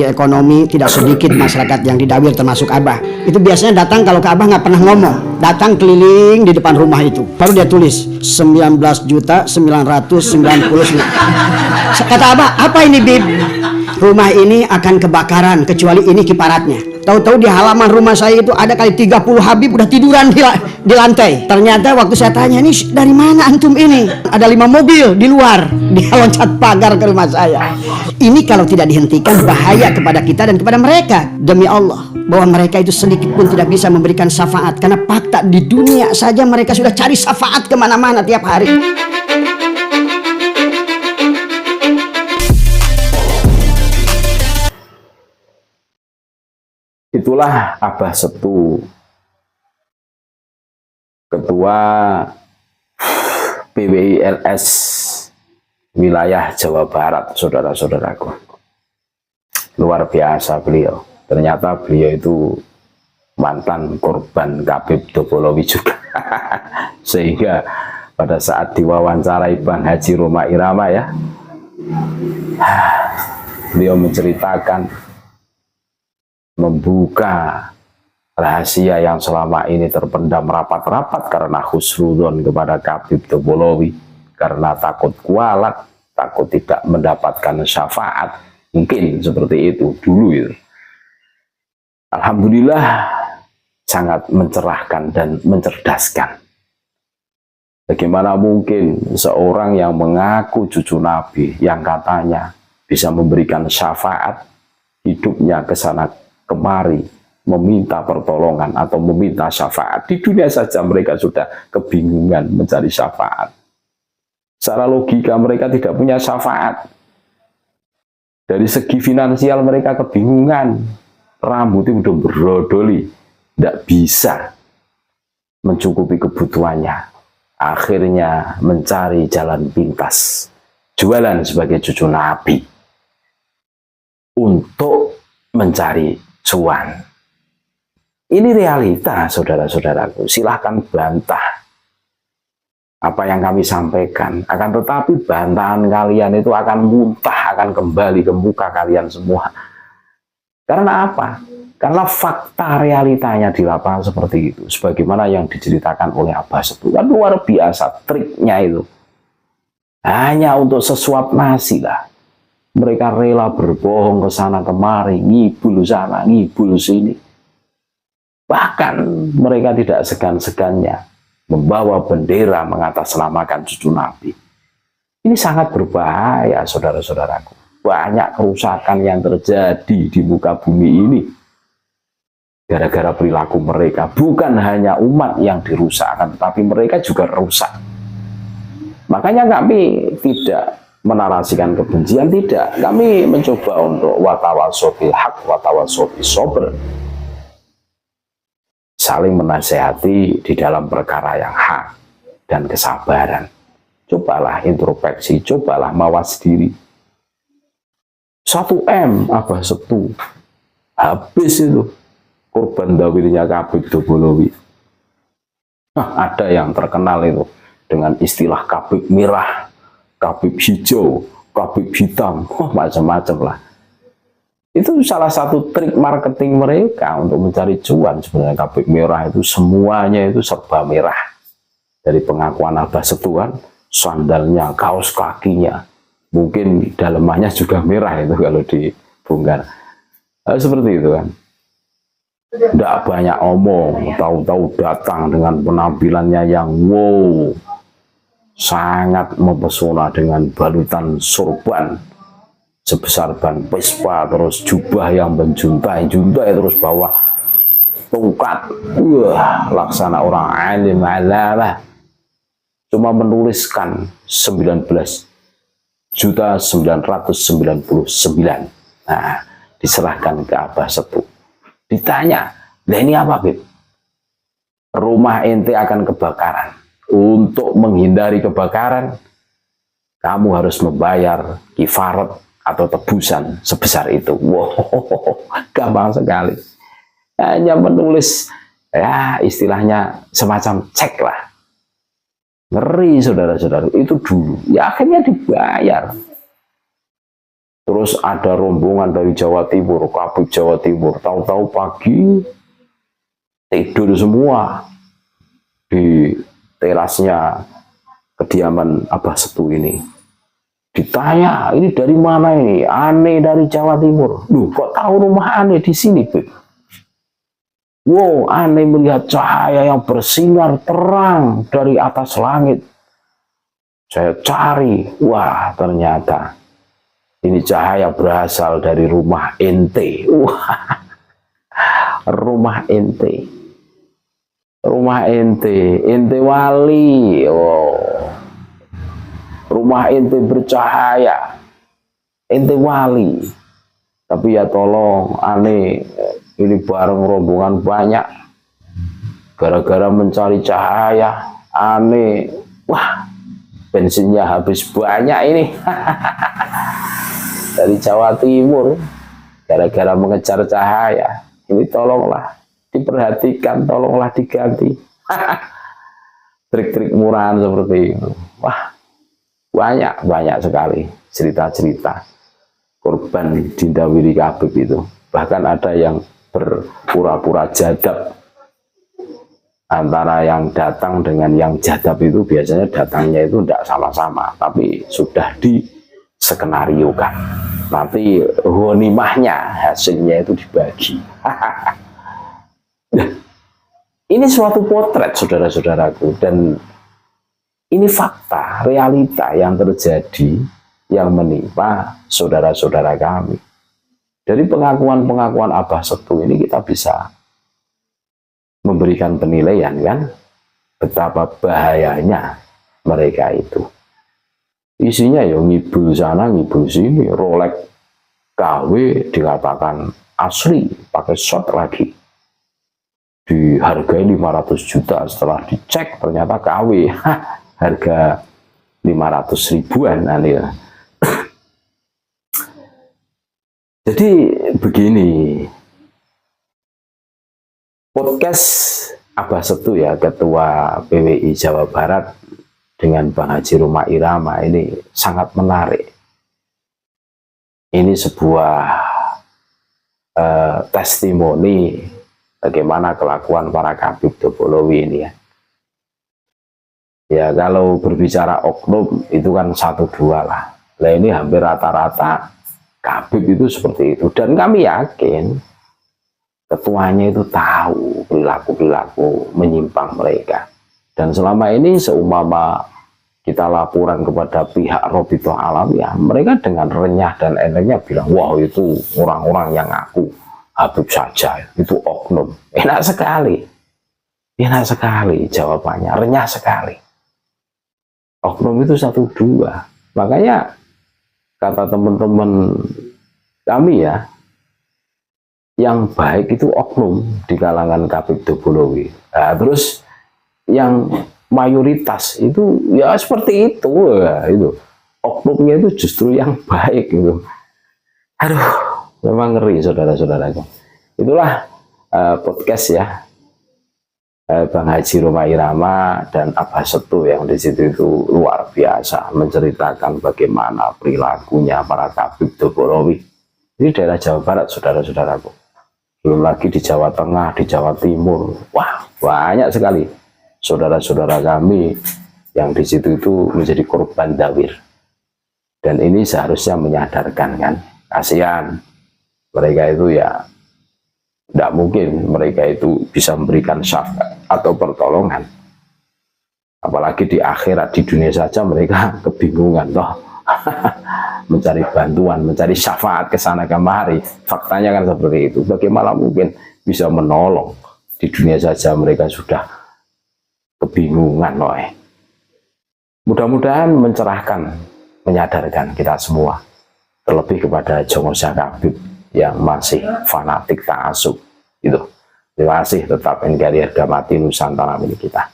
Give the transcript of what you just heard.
ekonomi tidak sedikit masyarakat yang didawir termasuk Abah. Itu biasanya datang kalau ke Abah nggak pernah ngomong, datang keliling di depan rumah itu, baru dia tulis 19.999. Kata Abah, apa ini Bib? Rumah ini akan kebakaran kecuali ini kiparatnya. Tahu-tahu di halaman rumah saya itu ada kali 30 Habib udah tiduran di lantai. Ternyata waktu saya tanya, ini dari mana antum ini? Ada 5 mobil di luar, dia loncat pagar ke rumah saya. Ini kalau tidak dihentikan bahaya kepada kita dan kepada mereka. Demi Allah, bahwa mereka itu sedikit pun tidak bisa memberikan syafaat. Karena fakta di dunia saja mereka sudah cari syafaat kemana-mana tiap hari. Itulah Abah Setu, Ketua PWILS wilayah Jawa Barat, saudara-saudaraku. Luar biasa beliau. Ternyata beliau itu mantan korban Khabib Dobolowi juga. Sehingga pada saat diwawancarai Bang Haji Roma Irama ya, beliau menceritakan, membuka rahasia yang selama ini terpendam rapat-rapat karena husnudzon kepada Khabib Dobolowi, karena takut kualat, takut tidak mendapatkan syafaat, mungkin seperti itu dulu itu. Alhamdulillah sangat mencerahkan dan mencerdaskan. Bagaimana mungkin seorang yang mengaku cucu Nabi, yang katanya bisa memberikan syafaat, hidupnya ke sana kemari meminta pertolongan atau meminta syafaat. Di dunia saja mereka sudah kebingungan mencari syafaat. Secara logika mereka tidak punya syafaat. Dari segi finansial mereka kebingungan. Rambutnya udah berodoli, tidak bisa mencukupi kebutuhannya. Akhirnya mencari jalan pintas, jualan sebagai cucu Nabi untuk mencari cuan. Ini realita, saudara-saudaraku. Silahkan bantah apa yang kami sampaikan. Akan tetapi bantahan kalian itu akan muntah, akan kembali ke muka kalian semua. Karena apa? Karena fakta realitanya di lapangan seperti itu. Sebagaimana yang diceritakan oleh Abah Setu. Kan luar biasa triknya itu. Hanya untuk sesuap nasi lah. Mereka rela berbohong ke sana kemari, ngibul sana, ngibul sini. Bahkan mereka tidak segan-segannya membawa bendera mengatasnamakan cucu Nabi. Ini sangat berbahaya, saudara-saudaraku. Banyak kerusakan yang terjadi di muka bumi ini gara-gara perilaku mereka. Bukan hanya umat yang dirusakkan, tetapi mereka juga rusak. Makanya kami tidak menarasikan kebencian, tidak. Kami mencoba untuk watawasau bil haq, watawasau bis sabr. Saling menasehati di dalam perkara yang hak dan kesabaran. Cobalah introspeksi, cobalah mawas diri. 1M Abah Setu habis itu korban dawirnya Khabib Dobolowi. Nah, ada yang terkenal itu dengan istilah Khabib merah, Khabib hijau, Khabib hitam, macam-macam lah. Itu salah satu trik marketing mereka untuk mencari cuan. Sebenarnya Khabib merah itu semuanya itu serba merah. Dari pengakuan Abah Setu kan, sandalnya, kaos kakinya, mungkin dalemannya juga merah itu kalau dibongkar. Seperti itu kan. Tidak banyak omong, tahu-tahu datang dengan penampilannya yang wow, sangat mempesona dengan balutan sorban sebesar ban Vespa, terus jubah yang menjuntai-juntai, terus bawa tongkat, laksana orang alim alamah. Cuma menuliskan 19.999. Nah, diserahkan ke Abah Setu. Ditanya, "Lah ini apa, Bib?" "Rumah ente akan kebakaran. Untuk menghindari kebakaran, kamu harus membayar kifarat atau tebusan sebesar itu." Wow, gampang sekali. Hanya menulis, ya istilahnya semacam cek lah. Ngeri, saudara-saudara. Itu dulu. Ya akhirnya dibayar. Terus ada rombongan dari Jawa Timur, Kabit Jawa Timur, tahu-tahu pagi tidur semua di terasnya kediaman Abah Setu ini. Ditanya, ini dari mana ini? Aneh dari Jawa Timur. Duh, kok tahu rumah Aneh di sini, Beb? Wow, Aneh melihat cahaya yang bersinar terang dari atas langit. Saya cari, wah ternyata ini cahaya berasal dari rumah ente. Wah, rumah ente. Rumah ente wali. Oh. Rumah ente bercahaya. Ente wali. Tapi ya tolong, Aneh ini bareng rombongan banyak. Gara-gara mencari cahaya, Aneh, wah, bensinnya habis banyak ini. Dari Jawa Timur, gara-gara mengejar cahaya. Ini tolonglah diperhatikan, tolonglah diganti. Trik-trik murahan seperti itu. Wah, banyak sekali cerita-cerita korban dindawiri Kabib itu. Bahkan ada yang berpura-pura jadab. Antara yang datang dengan yang jadab itu biasanya datangnya itu tidak sama-sama, tapi sudah diskenariokan. Nanti ghanimahnya, hasilnya itu dibagi. Nah, ini suatu potret, saudara-saudaraku, dan ini fakta, realita yang terjadi, yang menimpa saudara-saudara kami. Dari pengakuan-pengakuan Abah Setu ini kita bisa memberikan penilaian, kan, betapa bahayanya mereka itu. Isinya ya ngibul sana, ngibul sini, Rolex KW dikatakan asli, pakai shot lagi. Dihargai 500 juta, setelah dicek ternyata KW. Harga 500 ribuan. Jadi begini, podcast Abah Setu ya, Ketua PWI Jawa Barat dengan Bang Haji Roma Irama ini sangat menarik. Ini sebuah testimoni bagaimana kelakuan para Kabib Dobolowi ini ya. Ya kalau berbicara oknum itu kan 1-2 lah. Nah ini hampir rata-rata Kabib itu seperti itu. Dan kami yakin ketuanya itu tahu perilaku-perilaku menyimpang mereka. Dan selama ini seumpama kita laporan kepada pihak Robito Alam ya, mereka dengan renyah dan entengnya bilang, wah itu orang-orang yang ngaku Habib saja, itu oknum. Enak sekali jawabannya, renyah sekali. Oknum itu 1-2. Makanya kata teman-teman kami ya, yang baik itu oknum di kalangan Kabib Dobolowi. Nah, terus yang mayoritas itu ya seperti itu ya, itu oknumnya itu justru yang baik gitu. Aduh, memang ngeri saudara-saudaraku. Itulah podcast ya, Bang Haji Roma Irama dan Abah Setu yang di situ itu luar biasa menceritakan bagaimana perilakunya para Kabib Dobolowi. Ini daerah Jawa Barat saudara-saudaraku. Belum lagi di Jawa Tengah, di Jawa Timur. Wah, banyak sekali saudara-saudara kami yang di situ itu menjadi korban dawir. Dan ini seharusnya menyadarkan, kan, kasihan mereka itu ya, tidak mungkin mereka itu bisa memberikan syafaat atau pertolongan. Apalagi di akhirat, di dunia saja mereka kebingungan toh. Mencari bantuan, mencari syafaat ke sana kemari. Faktanya kan seperti itu. Bagaimana mungkin bisa menolong? Di dunia saja mereka sudah kebingungan, loh. Mudah-mudahan mencerahkan, menyadarkan kita semua. Terlebih kepada Jongosha Kabib yang masih fanatik ta'asub. Itu. Terima kasih, tetap NKRI harga mati Nusantara milik kita.